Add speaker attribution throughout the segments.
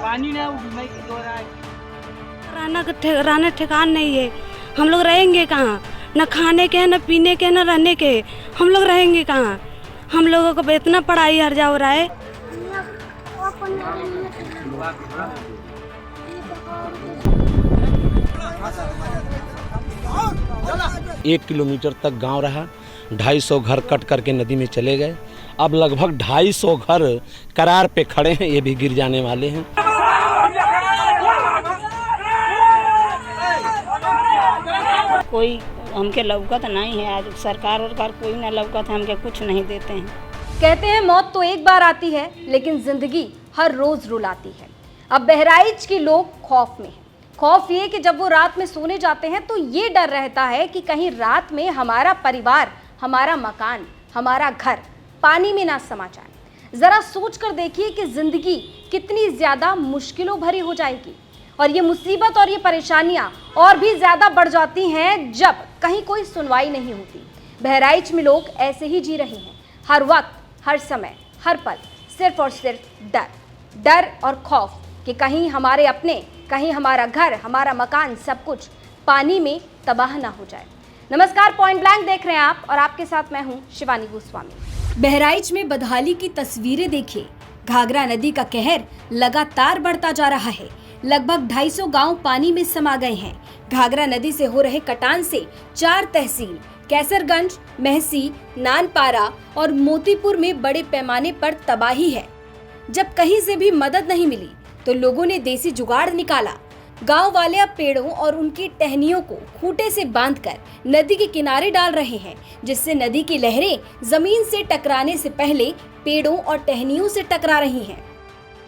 Speaker 1: पानी ना मैं दो रहा है।
Speaker 2: रहने ठिकान नहीं है। हम लोग रहेंगे कहाँ? न खाने के न पीने के न रहने के। हम लोग रहेंगे कहाँ? हम लोगों को इतना पढ़ाई हर्जा हो रहा है।
Speaker 3: 1 किलोमीटर तक गांव रहा, 250 घर कट करके नदी में चले गए। अब लगभग 250 घर करार पे खड़े हैं, ये भी गिर जाने वाले हैं।
Speaker 4: कोई हमके लौकत नहीं है, आज सरकार और कोई ना लौकत है, हमके कुछ नहीं देते हैं।
Speaker 5: कहते हैं मौत तो एक बार आती है, लेकिन जिंदगी हर रोज रुलाती है। अब बहराइच के लोग खौफ में हैं। खौफ ये कि जब वो रात में सोने जाते हैं तो ये डर रहता है कि कहीं रात में हमारा परिवार, हमारा मकान, हमारा घर पानी में ना समा जाए। जरा सोच कर देखिए कि जिंदगी कितनी ज्यादा मुश्किलों भरी हो जाएगी, और ये मुसीबत और ये परेशानियां और भी ज्यादा बढ़ जाती हैं जब कहीं कोई सुनवाई नहीं होती। बहराइच में लोग ऐसे ही जी रहे हैं, हर वक्त, हर समय, हर पल सिर्फ और सिर्फ डर और खौफ कि कहीं हमारे अपने, कहीं हमारा घर, हमारा मकान, सब कुछ पानी में तबाह ना हो जाए। नमस्कार, पॉइंट ब्लैंक देख रहे हैं आप, और आपके साथ मैं हूं शिवानी गोस्वामी। बहराइच में बदहाली की तस्वीरें देखिए। घाघरा नदी का कहर लगातार बढ़ता जा रहा है। लगभग 250 गांव पानी में समा गए हैं। घाघरा नदी से हो रहे कटान से 4 तहसील कैसरगंज, महसी, नानपारा और मोतीपुर में बड़े पैमाने पर तबाही है। जब कहीं से भी मदद नहीं मिली तो लोगों ने देसी जुगाड़ निकाला। गांव वाले अब पेड़ों और उनकी टहनियों को खूंटे से बांधकर नदी के किनारे डाल रहे हैं, जिससे नदी की लहरें जमीन से टकराने से पहले पेड़ों और टहनियों से टकरा रही हैं।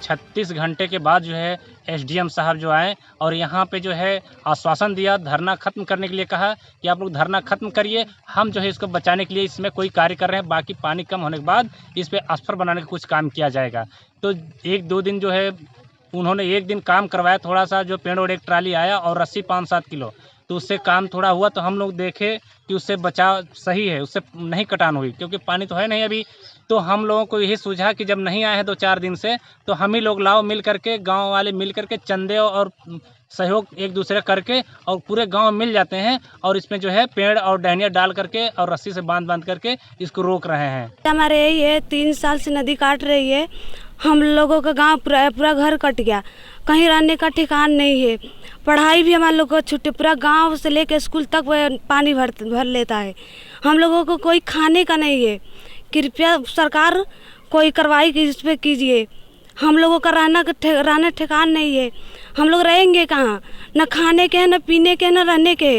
Speaker 6: 36 घंटे के बाद जो है एसडीएम साहब जो आए और यहाँ पे जो है आश्वासन दिया, धरना खत्म करने के लिए कहा कि आप लोग धरना खत्म करिए, हम जो है इसको बचाने के लिए इसमें कोई कार्य कर रहे हैं, बाकी पानी कम होने के बाद इस पे अस्फर बनाने का कुछ काम किया जाएगा। तो 1-2 दिन जो है उन्होंने 1 दिन काम करवाया, थोड़ा सा जो पेड़ और एक ट्राली आया और रस्सी 5-7 किलो, तो उससे काम थोड़ा हुआ। तो हम लोग देखे कि उससे बचाव सही है, उससे नहीं कटान हुई, क्योंकि पानी तो है नहीं अभी। तो हम लोगों को यही सूझा कि जब नहीं आए हैं 2-4 दिन से, तो हम ही लोग लाओ मिल करके, गांव वाले मिल करके चंदे और सहयोग एक दूसरे करके और पूरे गांव मिल जाते हैं, और इसमें जो है पेड़ और डहनियाँ डाल करके और रस्सी से बांध करके इसको रोक रहे हैं।
Speaker 2: हमारे ये 3 साल से नदी काट रही है। हम लोगों का गांव पूरा घर कट गया, कहीं रहने का ठिकान नहीं है। पढ़ाई भी हमारे लोग को छुट्टी, पूरा गांव से लेकर स्कूल तक पानी भर लेता है। हम लोगों को कोई खाने का नहीं है। कृपया सरकार कोई कार्रवाई इस पे कीजिए। हम लोगों का रहने ठिकान नहीं है। हम लोग रहेंगे कहाँ? न खाने के न पीने के न रहने के।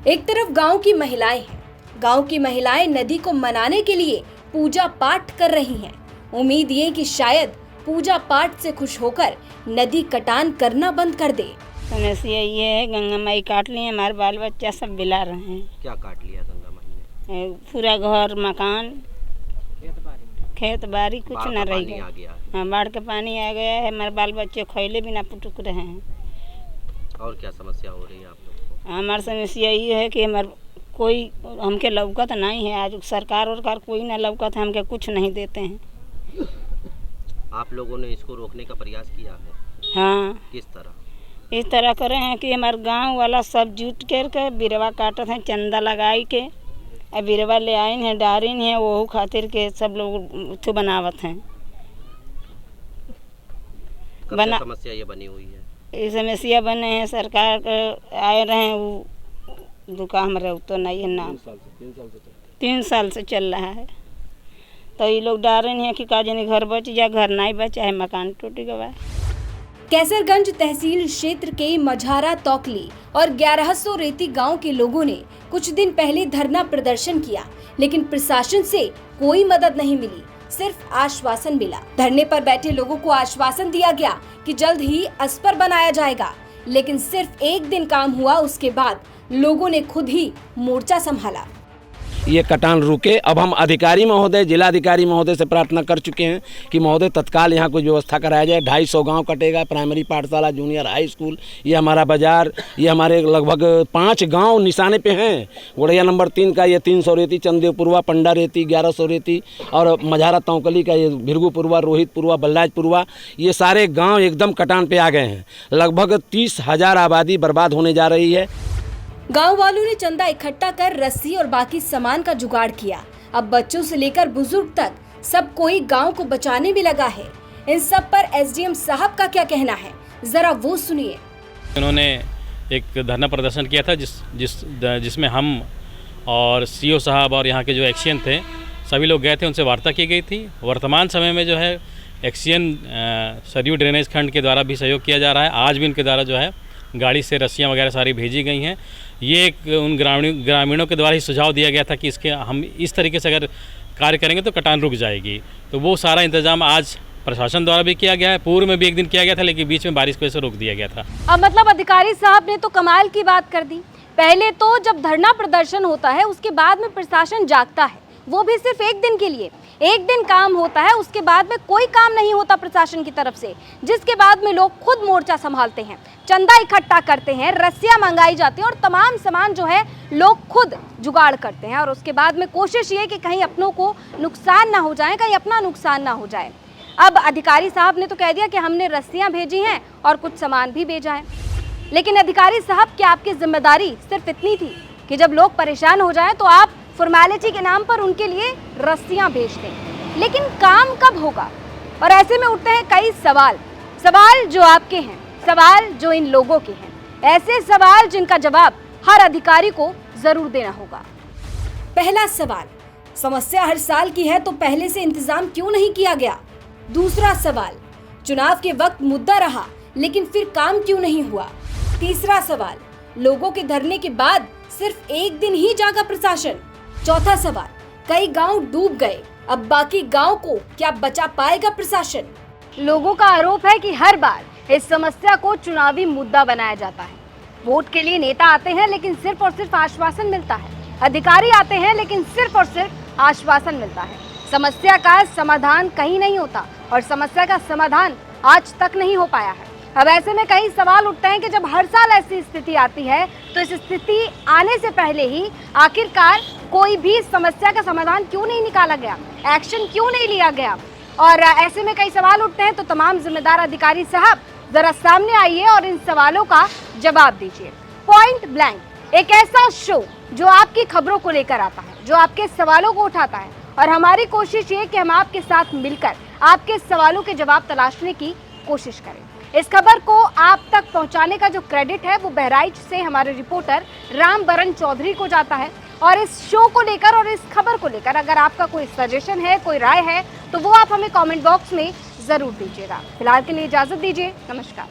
Speaker 5: एक तरफ गांव की महिलाएं हैं। गांव की महिलाएं नदी को मनाने के लिए पूजा पाठ कर रही हैं। उम्मीद ये कि शायद पूजा पाठ से खुश होकर नदी कटान करना बंद कर दे।
Speaker 4: समस्या ये है, गंगा माई काट ली, हमारे बाल बच्चा सब बिला रहे हैं।
Speaker 7: क्या काट लिया गंगा माई ने?
Speaker 4: पूरा घर, मकान, खेत बाड़ी कुछ न रह गया। हाँ, बाढ़ के पानी आ गया है, हमारे बाल बच्चे खैले बिना पुटुक रहे हैं।
Speaker 7: और क्या समस्या हो रही है आप लोग को?
Speaker 4: हमारी समस्या ये है कि हमारे कोई हमके लौकत नहीं है, आज सरकार और कोई ना लौकत है, हमके कुछ नहीं देते हैं।
Speaker 7: आप लोगों ने इसको रोकने का प्रयास किया है?
Speaker 4: हाँ।
Speaker 7: किस तरह?
Speaker 4: इस तरह करे हैं कि हमारे गांव वाला सब जुट करके बिरवा काटत हैं, चंदा लगाई के बिरवा ले आइन है, डारिन है, वो खातिर के सब लोग तो बनावत हैं।
Speaker 7: बना समस्या ये बनी हुई है?
Speaker 4: ये समस्या बने हैं, सरकार के आए रहे हैं, वो दुकान हमारे तो नहीं है ना, 3 साल से चल रहा है। तो ये लोग डर रहे हैं कि का जाने घर बच जाए, घर नहीं बचा है, मकान टूट गया।
Speaker 5: कैसरगंज तहसील क्षेत्र के मझारा तौकली और 1100 रेती गांव के लोगों ने कुछ दिन पहले धरना प्रदर्शन किया, लेकिन प्रशासन से कोई मदद नहीं मिली, सिर्फ आश्वासन मिला। धरने पर बैठे लोगों को आश्वासन दिया गया कि जल्द ही अस्पर बनाया जाएगा, लेकिन सिर्फ 1 दिन काम हुआ, उसके बाद लोगों ने खुद ही मोर्चा संभाला।
Speaker 3: ये कटान रुके। अब हम अधिकारी महोदय, जिलाधिकारी महोदय से प्रार्थना कर चुके हैं कि महोदय तत्काल यहाँ कुछ व्यवस्था कराया जाए। 250 गांव कटेगा, प्राइमरी पाठशाला, जूनियर हाई स्कूल, ये हमारा बाजार, ये हमारे लगभग 5 गांव निशाने पे हैं। गोड़ैया नंबर 3 का ये 300 रेती, चंदेपुरवा, पंडा रेती 1100 रेती, और मझारा तौकली का ये भिरगुपुरवा, रोहितपुरवा, बल्लाजपुरवा, ये सारे गाँव एकदम कटान पे आ गए हैं। लगभग 30,000 आबादी बर्बाद होने जा रही है।
Speaker 5: गांव वालों ने चंदा इकट्ठा कर रस्सी और बाकी सामान का जुगाड़ किया। अब बच्चों से लेकर बुजुर्ग तक सब कोई गांव को बचाने में लगा है। इन सब पर एसडीएम साहब का क्या कहना है, जरा वो सुनिए।
Speaker 6: उन्होंने एक धरना प्रदर्शन किया था जिसमें हम और सीओ साहब और यहाँ के जो एक्सियन थे सभी लोग गए थे, उनसे वार्ता की गई थी। वर्तमान समय में जो है एक्सियन सरयू ड्रेनेज खंड के द्वारा भी सहयोग किया जा रहा है। आज भी उनके द्वारा जो है गाड़ी से रस्सियाँ वगैरह सारी भेजी गई हैं। ये एक उन ग्रामीणों के द्वारा ही सुझाव दिया गया था कि इसके हम इस तरीके से अगर कार्य करेंगे तो कटान रुक जाएगी। तो वो सारा इंतजाम आज प्रशासन द्वारा भी किया गया है। पूर्व में भी एक दिन किया गया था, लेकिन बीच में बारिश की वजह से रोक दिया गया था।
Speaker 5: अब मतलब अधिकारी साहब ने तो कमाल की बात कर दी। पहले तो जब धरना प्रदर्शन होता है उसके बाद में प्रशासन जागता है, वो भी सिर्फ एक दिन के लिए। एक दिन काम होता है, उसके बाद में कोई काम नहीं होता प्रशासन की तरफ से, जिसके बाद में लोग खुद मोर्चा संभालते हैं, चंदा इकट्ठा करते हैं, रस्सियां मंगाई जाती हैं और तमाम सामान जो है लोग खुद जुगाड़ करते हैं। और उसके बाद में कोशिश ये कि कहीं अपनों को नुकसान ना हो जाए, कहीं अपना नुकसान ना हो जाए। अब अधिकारी साहब ने तो कह दिया कि हमने रस्सियां भेजी हैं और कुछ सामान भी भेजा है, लेकिन अधिकारी साहब क्या आपकी जिम्मेदारी सिर्फ इतनी थी कि जब लोग परेशान हो जाएं तो आप फॉर्मेलिटी के नाम पर उनके लिए रस्सियां भेज दें? लेकिन काम कब होगा? और ऐसे में उठते हैं कई सवाल जो आपके हैं, सवाल जो इन लोगों के हैं, ऐसे सवाल जिनका जवाब हर अधिकारी को जरूर देना होगा। पहला सवाल, समस्या हर साल की है तो पहले से इंतजाम क्यों नहीं किया गया? दूसरा सवाल, चुनाव के वक्त मुद्दा रहा लेकिन फिर काम क्यों नहीं हुआ? तीसरा सवाल, लोगों के धरने के बाद सिर्फ एक दिन ही जागा प्रशासन? चौथा सवाल, कई गांव डूब गए, अब बाकी गांव को क्या बचा पाएगा प्रशासन? लोगों का आरोप है कि हर बार इस समस्या को चुनावी मुद्दा बनाया जाता है। वोट के लिए नेता आते हैं लेकिन सिर्फ और सिर्फ आश्वासन मिलता है, अधिकारी आते हैं लेकिन सिर्फ और सिर्फ आश्वासन मिलता है। समस्या का समाधान कहीं नहीं होता और समस्या का समाधान आज तक नहीं हो पाया है। अब ऐसे में कई सवाल उठते हैं कि जब हर साल ऐसी स्थिति आती है तो इस स्थिति आने से पहले ही आखिरकार कोई भी समस्या का समाधान क्यों नहीं निकाला गया, एक्शन क्यों नहीं लिया गया? और ऐसे में कई सवाल उठते हैं तो तमाम जिम्मेदार अधिकारी साहब जरा सामने आइए और इन सवालों का जवाब दीजिए। पॉइंट ब्लैंक, एक ऐसा शो जो आपकी खबरों को लेकर आता है, जो आपके सवालों को उठाता है, और हमारी कोशिश ये कि हम आपके साथ मिलकर आपके सवालों के जवाब तलाशने की कोशिश करें। इस खबर को आप तक पहुंचाने का जो क्रेडिट है वो बहराइच से हमारे रिपोर्टर रामबरन चौधरी को जाता है। और इस शो को लेकर और इस खबर को लेकर अगर आपका कोई सजेशन है, कोई राय है, तो वो आप हमें कमेंट बॉक्स में जरूर दीजिएगा। फिलहाल के लिए इजाजत दीजिए, नमस्कार।